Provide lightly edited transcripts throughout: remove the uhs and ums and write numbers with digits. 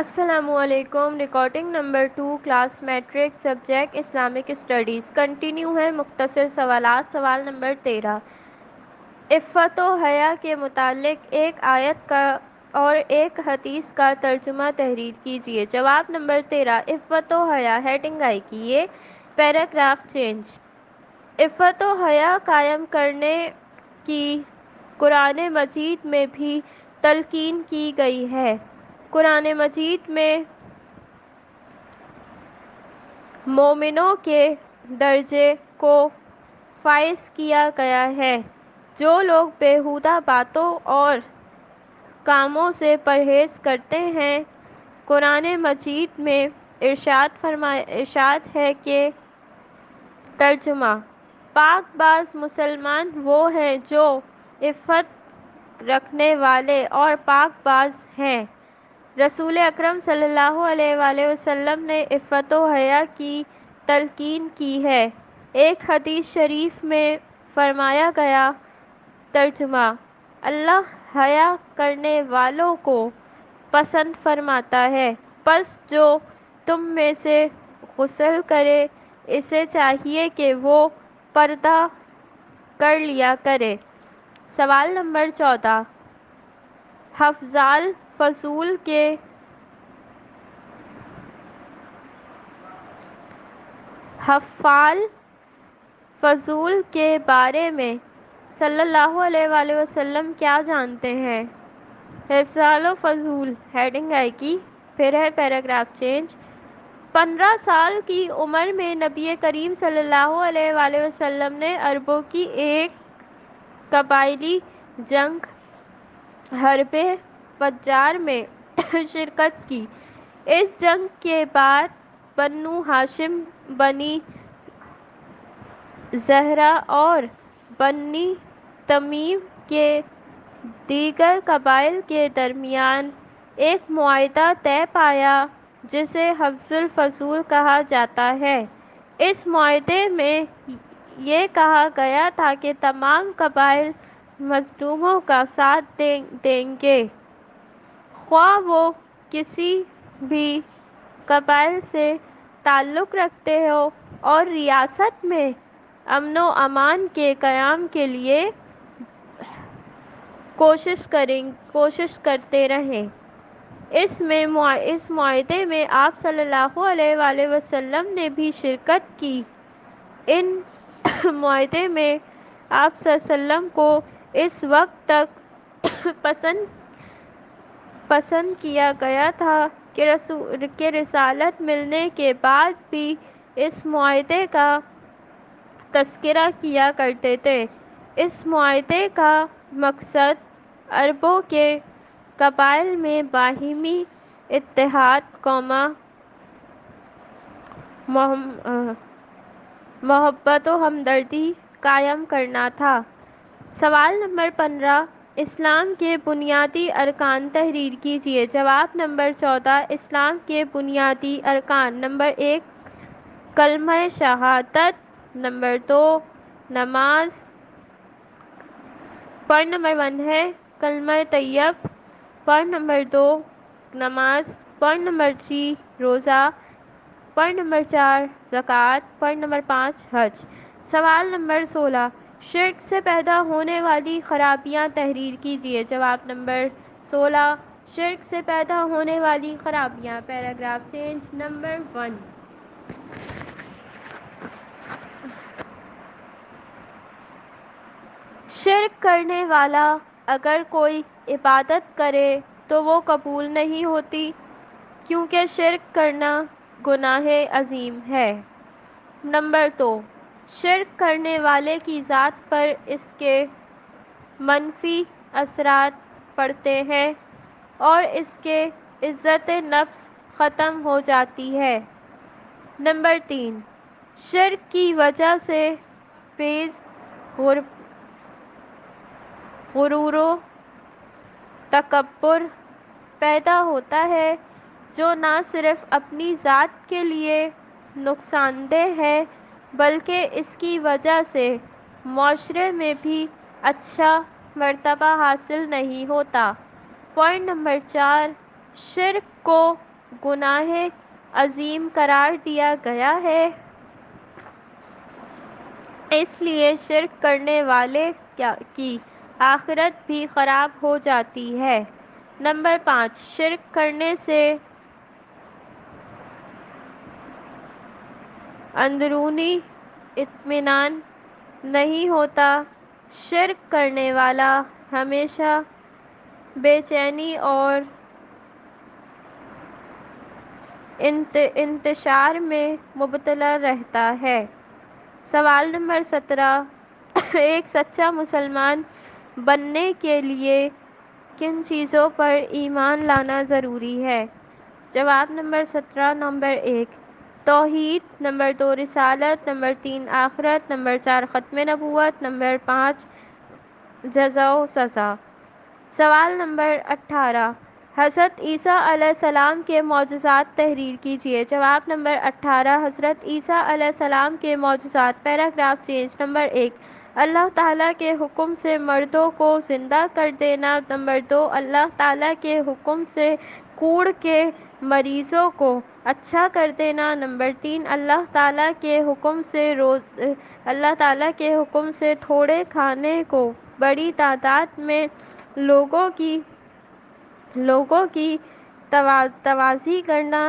السلام علیکم۔ Recording number 2 class matric subject Islamic studies continue ہے۔ مختصر سوالات۔ سوال نمبر 13، عفت و حیا کے متعلق ایک آیت کا اور ایک حدیث کا ترجمہ تحریر کیجیے۔ جواب نمبر 13، عفت و حیا ہیڈنگ آئی کی یہ پیراگراف چینج۔ عفت و حیا قائم کرنے کی قرآن مجید میں بھی تلقین کی گئی ہے۔ قرآن مجید میں مومنوں کے درجے کو فائز کیا گیا ہے۔ جو لوگ بیہودہ باتوں اور کاموں سے پرہیز کرتے ہیں، قرآن مجید میں ارشاد ہے کہ ترجمہ، پاک باز مسلمان وہ ہیں جو عفت رکھنے والے اور پاک باز ہیں۔ رسول اکرم صلی اللہ علیہ وآلہ وسلم نے عفت و حیا کی تلقین کی ہے۔ ایک حدیث شریف میں فرمایا گیا، ترجمہ، اللہ حیا کرنے والوں کو پسند فرماتا ہے، پس جو تم میں سے غسل کرے اسے چاہیے کہ وہ پردہ کر لیا کرے۔ سوال نمبر 14، حفظال فضول کے بارے میں صلی اللہ علیہ وآلہ وسلم کیا جانتے ہیں؟ حفظال فضول ہیڈنگ آئی کی پھر ہے پیراگراف چینج۔ 15 سال کی عمر میں نبی کریم صلی اللہ علیہ وآلہ وسلم نے عربوں کی ایک قبائلی جنگ حرب فجار میں شرکت کی۔ اس جنگ کے بعد بنو ہاشم، بنی زہرہ اور بنی تمیم کے دیگر قبائل کے درمیان ایک معاہدہ طے پایا جسے حفظ الفضول کہا جاتا ہے۔ اس معاہدے میں یہ کہا گیا تھا کہ تمام قبائل مظلوموں کا ساتھ دیں گے، خواہ وہ کسی بھی قبائل سے تعلق رکھتے ہوں، اور ریاست میں امن و امان کے قیام کے لیے کوشش کرتے رہیں۔ اس معاہدے میں آپ صلی اللہ علیہ وآلہ وسلم نے بھی شرکت کی۔ اس معاہدے میں آپ صلی اللہ علیہ وسلم کو اس وقت تک پسند کیا گیا تھا کہ رسالت ملنے کے بعد بھی اس معاہدے کا تذکرہ کیا کرتے تھے۔ اس معاہدے کا مقصد عربوں کے قبائل میں باہمی اتحاد، محبت و ہمدردی قائم کرنا تھا۔ سوال نمبر 15، اسلام کے بنیادی ارکان تحریر کیجیے۔ جواب نمبر 14، اسلام کے بنیادی ارکان: نمبر 1، کلمہ شہادت۔ نمبر 2، نماز۔ پوائنٹ نمبر 1 ہے کلمہ طیب۔ پوائنٹ نمبر 2، نماز۔ پوائنٹ نمبر 3، روزہ۔ پوائنٹ نمبر 4، زکوٰۃ۔ پوائنٹ نمبر 5، حج۔ سوال نمبر 16، شرک سے پیدا ہونے والی خرابیاں تحریر کیجیے۔ جواب نمبر 16، شرک سے پیدا ہونے والی خرابیاں، پیراگراف چینج۔ نمبر 1، شرک کرنے والا اگر کوئی عبادت کرے تو وہ قبول نہیں ہوتی، کیونکہ شرک کرنا گناہ عظیم ہے۔ نمبر 2، شرک کرنے والے کی ذات پر اس کے منفی اثرات پڑتے ہیں اور اس کے عزت نفس ختم ہو جاتی ہے۔ نمبر 3، شرک کی وجہ سے بعض غرور و تکبر پیدا ہوتا ہے جو نہ صرف اپنی ذات کے لیے نقصان دہ ہے بلکہ اس کی وجہ سے معاشرے میں بھی اچھا مرتبہ حاصل نہیں ہوتا۔ پوائنٹ نمبر 4، شرک کو گناہ عظیم قرار دیا گیا ہے، اس لیے شرک کرنے والے کی آخرت بھی خراب ہو جاتی ہے۔ نمبر 5، شرک کرنے سے اندرونی اطمینان نہیں ہوتا۔ شرک کرنے والا ہمیشہ بے چینی اور انتشار میں مبتلا رہتا ہے۔ سوال نمبر 17، ایک سچا مسلمان بننے کے لیے کن چیزوں پر ایمان لانا ضروری ہے؟ جواب نمبر 17، نمبر 1 توحید، نمبر 2 رسالت، نمبر 3 آخرت، نمبر 4 ختم نبوت، نمبر 5 جزا و سزا۔ سوال نمبر 18، حضرت عیسیٰ علیہ السلام کے معجزات تحریر کیجیے۔ جواب نمبر 18، حضرت عیسیٰ علیہ السلام کے معجزات۔ Paragraph change. نمبر 1، اللہ تعالیٰ کے حکم سے مردوں کو زندہ کر دینا۔ نمبر 2، اللہ تعالیٰ کے حکم سے کوڑ کے مریضوں کو اچھا کر دینا۔ نمبر 3، اللہ تعالیٰ کے حکم سے تھوڑے کھانے کو بڑی تعداد میں لوگوں کی توازی کرنا۔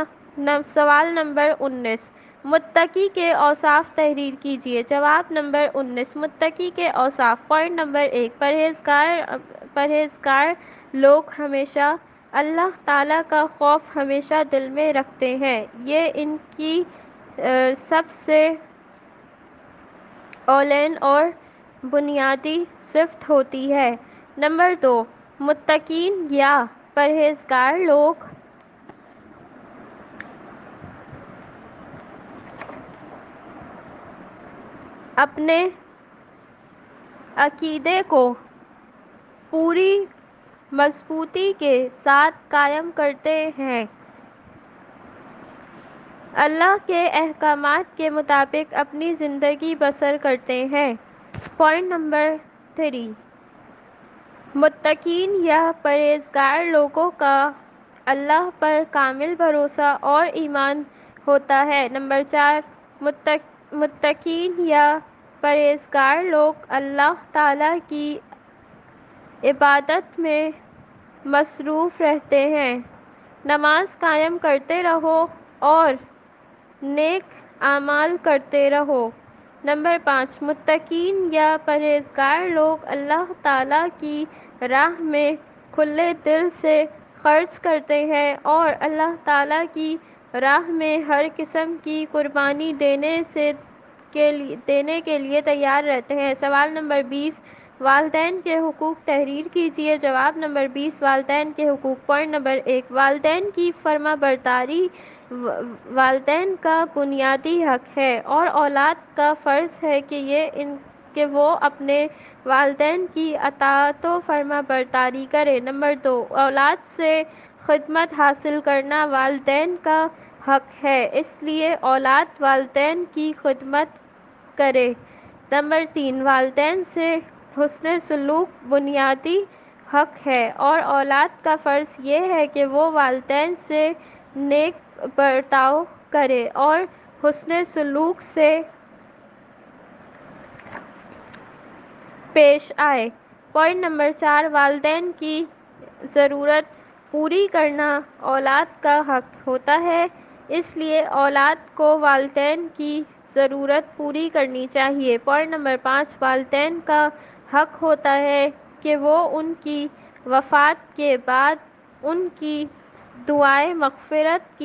سوال نمبر 19، متقی کے اوصاف تحریر کیجیے۔ جواب نمبر 19، متقی کے اوصاف۔ پوائنٹ نمبر 1، پرہیزگار لوگ ہمیشہ اللہ تعالیٰ کا خوف ہمیشہ دل میں رکھتے ہیں، یہ ان کی سب سے اولین اور بنیادی صفت ہوتی ہے۔ نمبر 2، متقین یا پرہیزگار لوگ اپنے عقیدے کو پوری مضبوطی کے ساتھ قائم کرتے ہیں، اللہ کے احکامات کے مطابق اپنی زندگی بسر کرتے ہیں۔ پوائنٹ نمبر 3، متقین یا پرہیزگار لوگوں کا اللہ پر کامل بھروسہ اور ایمان ہوتا ہے۔ نمبر 4، متقین یا پرہیزگار لوگ اللہ تعالیٰ کی عبادت میں مصروف رہتے ہیں، نماز قائم کرتے رہو اور نیک اعمال کرتے رہو۔ نمبر 5، متقین یا پرہیزگار لوگ اللہ تعالیٰ کی راہ میں کھلے دل سے خرچ کرتے ہیں اور اللہ تعالیٰ کی راہ میں ہر قسم کی قربانی دینے کے لیے تیار رہتے ہیں۔ سوال نمبر 20، والدین کے حقوق تحریر کیجیے۔ جواب نمبر 20، والدین کے حقوق۔ پوائنٹ نمبر 1، والدین کی فرمانبرداری والدین کا بنیادی حق ہے اور اولاد کا فرض ہے کہ وہ اپنے والدین کی اطاعت و فرمانبرداری کرے۔ نمبر 2، اولاد سے خدمت حاصل کرنا والدین کا حق ہے، اس لیے اولاد والدین کی خدمت کرے۔ نمبر 3، والدین سے حسن سلوک بنیادی حق ہے اور اولاد کا فرض یہ ہے کہ وہ والدین سے نیک برتاؤ کرے اور حسن سلوک سے پیش آئے۔ پوائنٹ نمبر 4، والدین کی ضرورت پوری کرنا اولاد کا حق ہوتا ہے، اس لیے اولاد کو والدین کی ضرورت پوری کرنی چاہیے۔ پوائنٹ نمبر 5، والدین کا حق ہوتا ہے کہ وہ ان کی وفات کے بعد ان کی دعائے مغفرت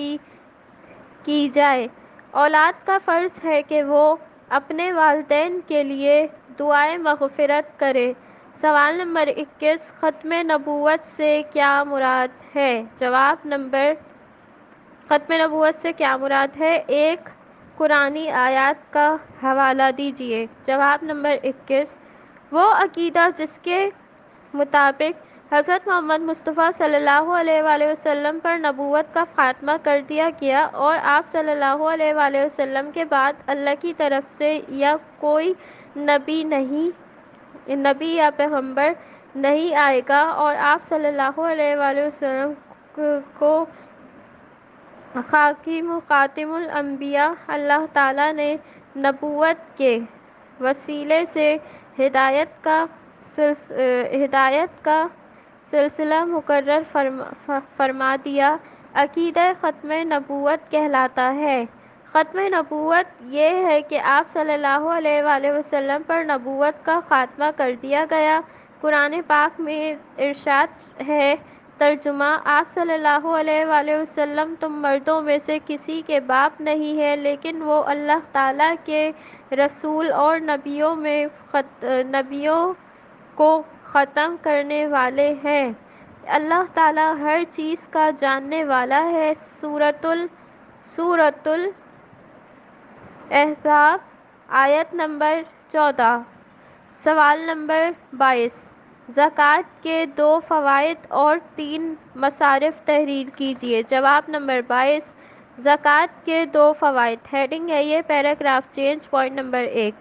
کی جائے۔ اولاد کا فرض ہے کہ وہ اپنے والدین کے لیے دعائے مغفرت کرے۔ سوال نمبر 21، ختم نبوت سے کیا مراد ہے؟ جواب نمبر ختم نبوت سے کیا مراد ہے؟ 1 قرآنی آیات کا حوالہ دیجیے۔ جواب نمبر 21، وہ عقیدہ جس کے مطابق حضرت محمد مصطفیٰ صلی اللہ علیہ وآلہ وسلم پر نبوت کا خاتمہ کر دیا گیا اور آپ صلی اللہ علیہ وآلہ وسلم کے بعد اللہ کی طرف سے یا کوئی نبی یا پیغمبر نہیں آئے گا اور آپ صلی اللہ علیہ وآلہ وسلم کو حاکم و خاتم الانبیاء، اللہ تعالیٰ نے نبوت کے وسیلے سے ہدایت کا سلسلہ مقرر فرما دیا۔ عقیدہ ختم نبوت کہلاتا ہے۔ ختم نبوت یہ ہے کہ آپ صلی اللہ علیہ وآلہ وسلم پر نبوت کا خاتمہ کر دیا گیا۔ قرآن پاک میں ارشاد ہے، ترجمہ: آپ صلی اللہ علیہ وآلہ وسلم تم مردوں میں سے کسی کے باپ نہیں ہیں، لیکن وہ اللہ تعالیٰ کے رسول اور نبیوں کو ختم کرنے والے ہیں۔ اللہ تعالیٰ ہر چیز کا جاننے والا ہے۔ سورۃ الاحزاب، آیت نمبر 14۔ سوال نمبر 22، زکوٰۃ کے 2 فوائد اور 3 مصارف تحریر کیجیے۔ جواب نمبر 22، زکوٰۃ کے 2 فوائد۔ ہیڈنگ ہے یہ پیراگراف چینج۔ پوائنٹ نمبر 1،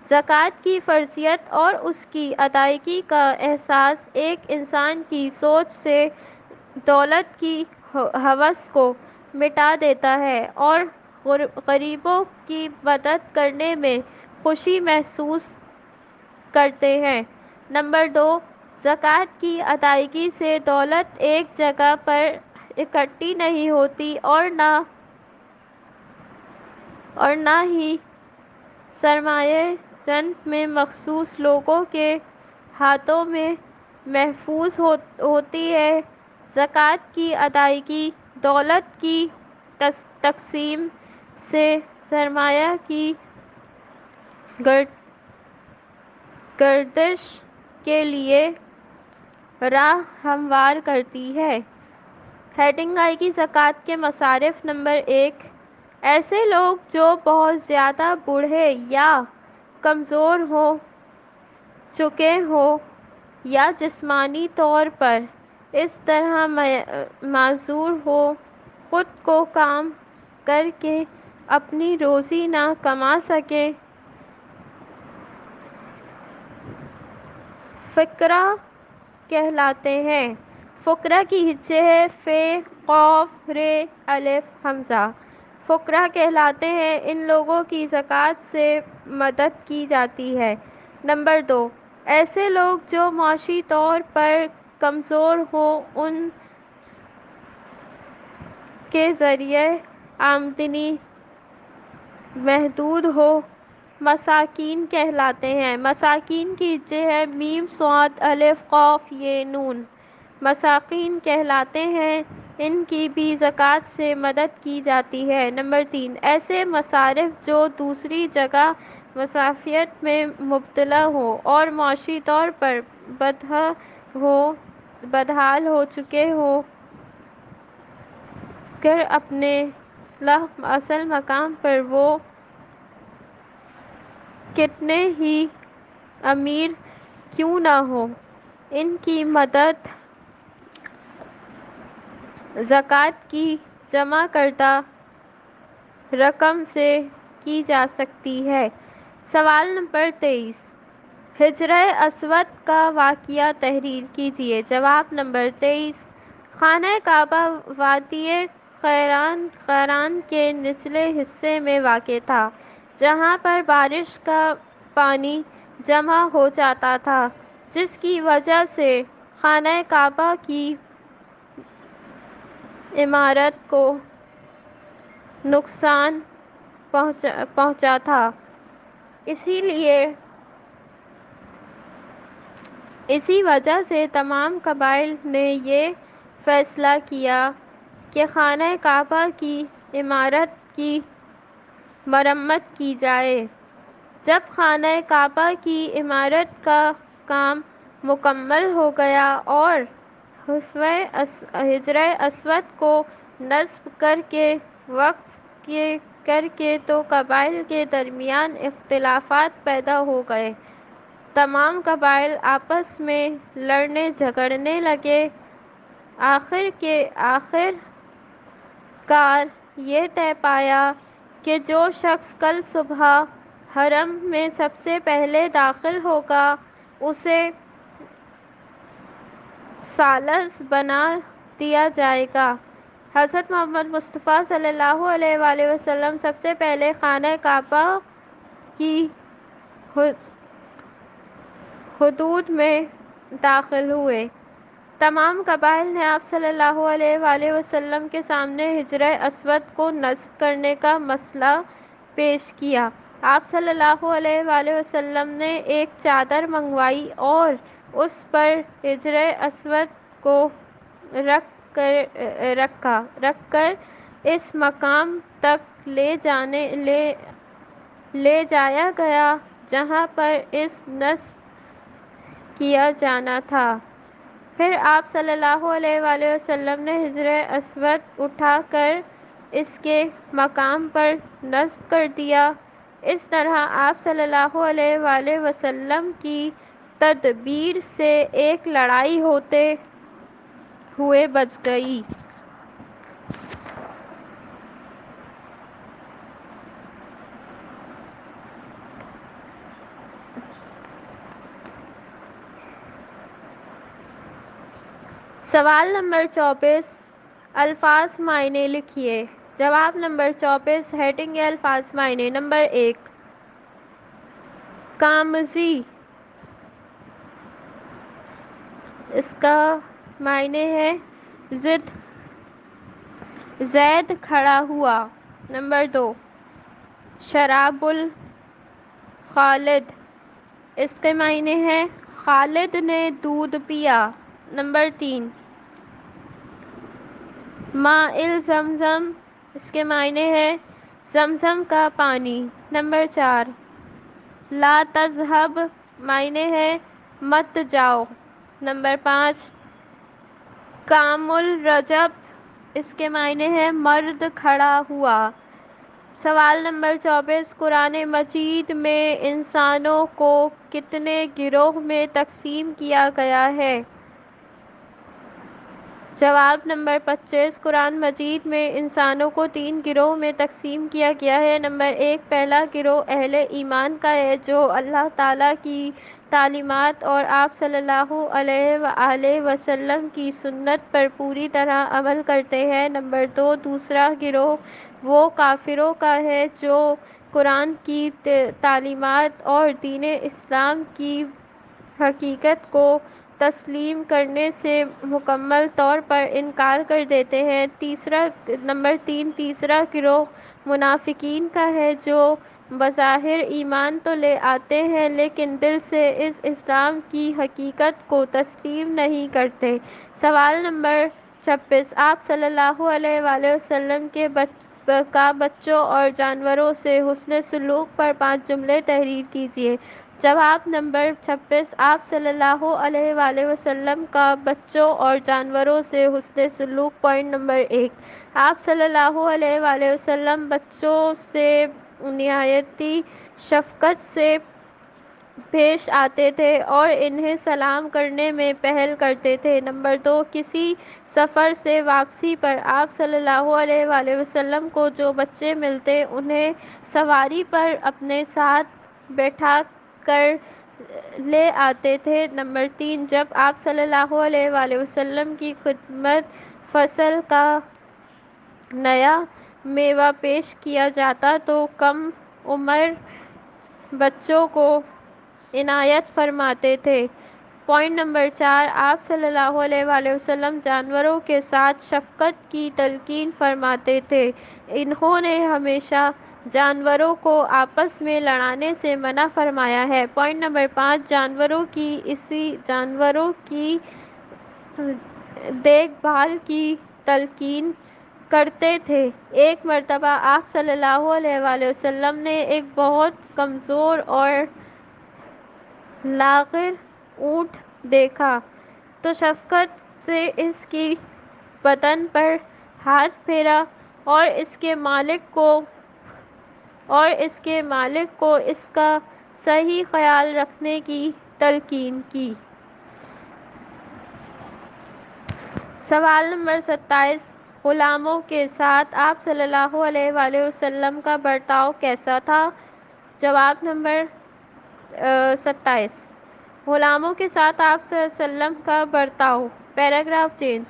زکوٰۃ کی فرضیت اور اس کی ادائیگی کا احساس ایک انسان کی سوچ سے دولت کی ہوس کو مٹا دیتا ہے اور غریبوں کی مدد کرنے میں خوشی محسوس کرتے ہیں۔ نمبر 2، زکوٰۃ کی ادائیگی سے دولت ایک جگہ پر اکٹھی نہیں ہوتی اور نہ ہی سرمایہ جات میں مخصوص لوگوں کے ہاتھوں میں محفوظ ہوتی ہے۔ زکوٰۃ کی ادائیگی دولت کی تقسیم سے سرمایہ کی گردش کے لیے راہ ہموار کرتی ہے۔ ہیڈنگ آئے گی زکوٰۃ کے مصارف۔ نمبر 1، ایسے لوگ جو بہت زیادہ بوڑھے یا کمزور ہو چکے ہوں یا جسمانی طور پر اس طرح معذور ہوں خود کو کام کر کے اپنی روزی نہ کما سکیں، فقراء کہلاتے ہیں۔ فقراء کی ہجے ہے ف ق ر ا ح۔ فقراء کہلاتے ہیں۔ ان لوگوں کی زکوٰۃ سے مدد کی جاتی ہے۔ نمبر 2، ایسے لوگ جو معاشی طور پر کمزور ہوں، ان کے ذریعہ آمدنی محدود ہو، مساکین کہلاتے ہیں۔ مساکین کی ہجے ہے م ص ا ق ی ن۔ مساکین کہلاتے ہیں۔ ان کی بھی زکوٰۃ سے مدد کی جاتی ہے۔ نمبر 3، ایسے مصارف جو دوسری جگہ مصروفیت میں مبتلا ہوں اور معاشی طور پر بدحال ہو چکے ہوں، گر اپنے اصل مقام پر وہ کتنے ہی امیر کیوں نہ ہوں، ان کی مدد زکوٰۃ کی جمع کردہ رقم سے کی جا سکتی ہے۔ سوال نمبر 23، حجر اسود کا واقعہ تحریر کیجیے۔ جواب نمبر 23، خانہ کعبہ وادی قیران کے نچلے حصے میں واقع تھا، جہاں پر بارش کا پانی جمع ہو جاتا تھا، جس کی وجہ سے خانہ کعبہ کی عمارت کو نقصان پہنچا تھا۔ اسی وجہ سے تمام قبائل نے یہ فیصلہ کیا کہ خانہ کعبہ کی عمارت کی مرمت کی جائے۔ جب خانہ کعبہ کی عمارت کا کام مکمل ہو گیا اور حجر اسود کو نصب کر کے وقف کر کے تو قبائل کے درمیان اختلافات پیدا ہو گئے۔ تمام قبائل آپس میں لڑنے جھگڑنے لگے۔ آخر کار یہ طے پایا کہ جو شخص کل صبح حرم میں سب سے پہلے داخل ہوگا، اسے ثالث بنا دیا جائے گا۔ حضرت محمد مصطفیٰ صلی اللہ علیہ وآلہ وسلم سب سے پہلے خانہ کعبہ کی حدود میں داخل ہوئے۔ تمام قبائل نے آپ صلی اللہ علیہ وآلہ وسلم کے سامنے حجر اسود کو نصب کرنے کا مسئلہ پیش کیا۔ آپ صلی اللہ علیہ وآلہ وسلم نے ایک چادر منگوائی اور اس پر حجر اسود کو رکھ کر اس مقام تک لے جایا گیا جہاں پر اس نصب کیا جانا تھا۔ پھر آپ صلی اللہ علیہ وآلہ وسلم نے حجر اسود اٹھا کر اس کے مقام پر نصب کر دیا۔ اس طرح آپ صلی اللہ علیہ وآلہ وسلم کی تدبیر سے ایک لڑائی ہوتے ہوئے بچ گئی۔ سوال نمبر 24، الفاظ معنی لکھیے۔ جواب نمبر 24، ہیڈنگ ہے الفاظ معنی۔ نمبر 1، کامزی، اس کا معنی ہے ضد، زید کھڑا ہوا۔ نمبر 2، شراب خالد، اس کے معنی ہے خالد نے دودھ پیا۔ نمبر 3، ماء زمزم، اس کے معنی ہے زمزم کا پانی۔ نمبر 4، لا تذهب، معنی ہے مت جاؤ۔ نمبر 5، قام الرجب، اس کے معنی ہے مرد کھڑا ہوا۔ سوال نمبر 24، قرآن مجید میں انسانوں کو کتنے گروہ میں تقسیم کیا گیا ہے؟ جواب نمبر 25، قرآن مجید میں انسانوں کو 3 گروہ میں تقسیم کیا گیا ہے۔ نمبر 1، پہلا گروہ اہل ایمان کا ہے جو اللہ تعالیٰ کی تعلیمات اور آپ صلی اللہ علیہ وآلہ وسلم کی سنت پر پوری طرح عمل کرتے ہیں۔ نمبر 2، دوسرا گروہ وہ کافروں کا ہے جو قرآن کی تعلیمات اور دین اسلام کی حقیقت کو تسلیم کرنے سے مکمل طور پر انکار کر دیتے ہیں۔ نمبر 3، تیسرا گروہ منافقین کا ہے جو بظاہر ایمان تو لے آتے ہیں لیکن دل سے اس اسلام کی حقیقت کو تسلیم نہیں کرتے۔ سوال نمبر 26، آپ صلی اللہ علیہ وآلہ وسلم کا بچوں اور جانوروں سے حسن سلوک پر 5 جملے تحریر کیجیے۔ جواب نمبر 26، آپ صلی اللہ علیہ وآلہ وسلم کا بچوں اور جانوروں سے حسن سلوک۔ پوائنٹ نمبر 1، آپ صلی اللہ علیہ وآلہ وسلم بچوں سے نہایتی شفقت سے پیش آتے تھے اور انہیں سلام کرنے میں پہل کرتے تھے۔ نمبر 2، کسی سفر سے واپسی پر آپ صلی اللہ علیہ وآلہ وسلم کو جو بچے ملتے انہیں سواری پر اپنے ساتھ بٹھا کر لے آتے تھے۔ نمبر 3، جب آپ صلی اللہ علیہ وآلہ وسلم کی خدمت فصل کا نیا میوہ پیش کیا جاتا تو کم عمر بچوں کو عنایت فرماتے تھے۔ پوائنٹ نمبر 4، آپ صلی اللہ علیہ وآلہ وسلم جانوروں کے ساتھ شفقت کی تلقین فرماتے تھے۔ انہوں نے ہمیشہ جانوروں کو آپس میں لڑانے سے منع فرمایا ہے۔ پوائنٹ نمبر 5، جانوروں کی دیکھ بھال کی تلقین کرتے تھے۔ ایک مرتبہ آپ صلی اللہ علیہ وآلہ وسلم نے ایک بہت کمزور اور لاغر اونٹ دیکھا تو شفقت سے اس کی بدن پر ہاتھ پھیرا اور اس کے مالک کو اس کا صحیح خیال رکھنے کی تلقین کی۔ سوال نمبر 27، غلاموں کے ساتھ آپ صلی اللہ علیہ وآلہ وسلم کا برتاؤ کیسا تھا؟ جواب نمبر 27، غلاموں کے ساتھ آپ صلی اللہ علیہ وسلم کا برتاؤ۔ پیراگراف چینج،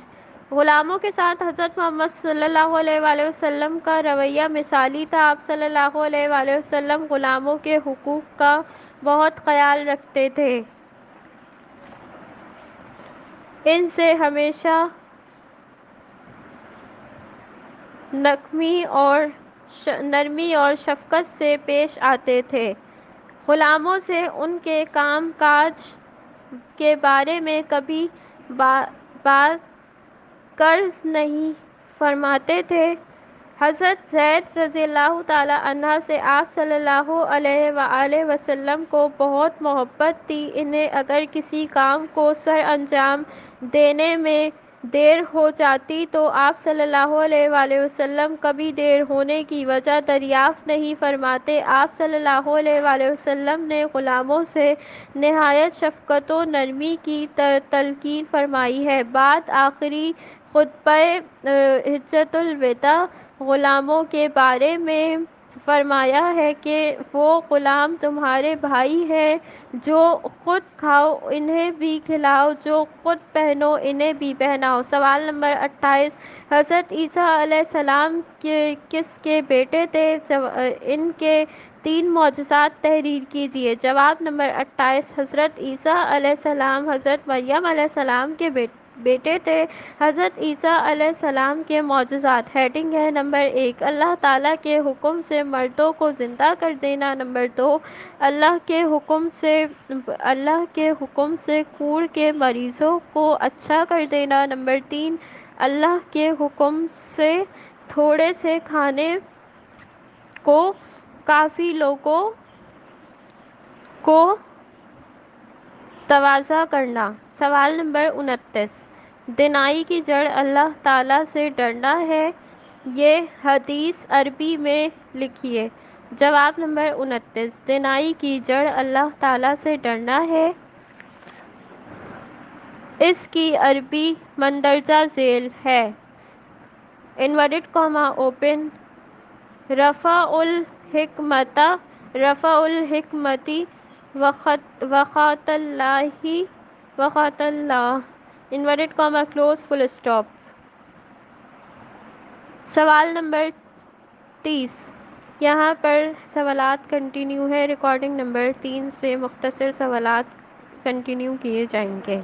غلاموں کے ساتھ حضرت محمد صلی اللہ علیہ وآلہ وسلم کا رویہ مثالی تھا۔ آپ صلی اللہ علیہ وآلہ وسلم غلاموں کے حقوق کا بہت خیال رکھتے تھے، ان سے ہمیشہ نرمی اور شفقت سے پیش آتے تھے، غلاموں سے ان کے کام کاج کے بارے میں کبھی بات قرض نہیں فرماتے تھے۔ حضرت زید رضی اللہ تعالیٰ عنہ سے آپ صلی اللہ علیہ وآلہ وسلم کو بہت محبت تھی، انہیں اگر کسی کام کو سر انجام دینے میں دیر ہو جاتی تو آپ صلی اللہ علیہ وآلہ وسلم کبھی دیر ہونے کی وجہ دریافت نہیں فرماتے۔ آپ صلی اللہ علیہ وآلہ وسلم نے غلاموں سے نہایت شفقت و نرمی کی تلقین فرمائی ہے۔ بعد آخری خطبہ حجۃ الوداع غلاموں کے بارے میں فرمایا ہے کہ وہ غلام تمہارے بھائی ہیں، جو خود کھاؤ انہیں بھی کھلاؤ، جو خود پہنو انہیں بھی پہناؤ۔ سوال نمبر 28، حضرت عیسیٰ علیہ السلام کس کے بیٹے تھے؟ ان کے 3 معجزات تحریر کیجیے۔ جواب نمبر 28، حضرت عیسیٰ علیہ السلام حضرت مریم علیہ السلام کے بیٹے تھے۔ حضرت عیسیٰ علیہ السلام کے معجزات۔ ہیڈنگ ہے نمبر 1، اللہ تعالیٰ کے حکم سے مردوں کو زندہ کر دینا۔ نمبر 2، اللہ کے حکم سے کوڑ کے مریضوں کو اچھا کر دینا۔ نمبر 3، اللہ کے حکم سے تھوڑے سے کھانے کو کافی لوگوں کو تواضع کرنا۔ سوال نمبر 29، دنائی کی جڑ اللہ تعالیٰ سے ڈرنا ہے، یہ حدیث عربی میں لکھیے۔ جواب نمبر 29، دنائی کی جڑ اللہ تعالیٰ سے ڈرنا ہے، اس کی عربی مندرجہ ذیل ہے: انورٹڈ کاما اوپن، رفع الحکمتی وخط اللہ، inverted comma close full stop. سوال نمبر 30، یہاں پر سوالات کنٹینیو ہے، ریکارڈنگ نمبر 3 سے مختصر سوالات کنٹینیو کیے جائیں گے۔